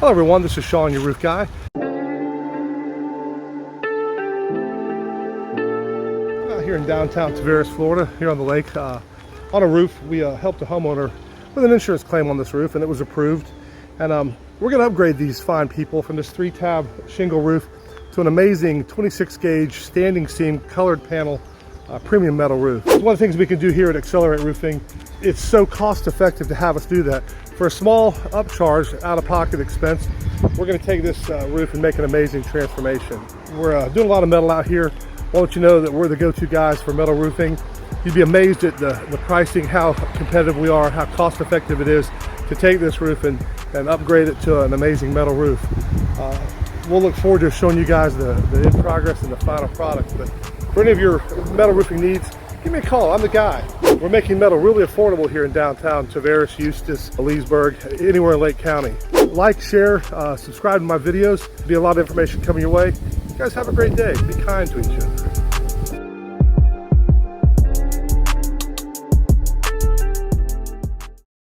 Hello everyone, this is Sean, your roof guy. Here in downtown Taveras, Florida, here on the lake. On a roof, we helped a homeowner with an insurance claim on this roof, and it was approved. And we're going to upgrade these fine people from this 3-tab shingle roof to an amazing 26 gauge standing seam colored panel premium metal roof. One of the things we can do here at XLR8 Roofing, it's so cost effective to have us do that. For a small upcharge, out-of-pocket expense, we're going to take this roof and make an amazing transformation. We're doing a lot of metal out here. I'll let you know that we're the go-to guys for metal roofing. You'd be amazed at the pricing, how competitive we are, how cost-effective it is to take this roof and upgrade it to an amazing metal roof. We'll look forward to showing you guys the in progress and the final product. But for any of your metal roofing needs, give me a call. I'm the guy. We're making metal really affordable here in downtown Taveras, Eustis, Leesburg, anywhere in Lake County. Like, share, subscribe to my videos. There'll be a lot of information coming your way. You guys have a great day. Be kind to each other.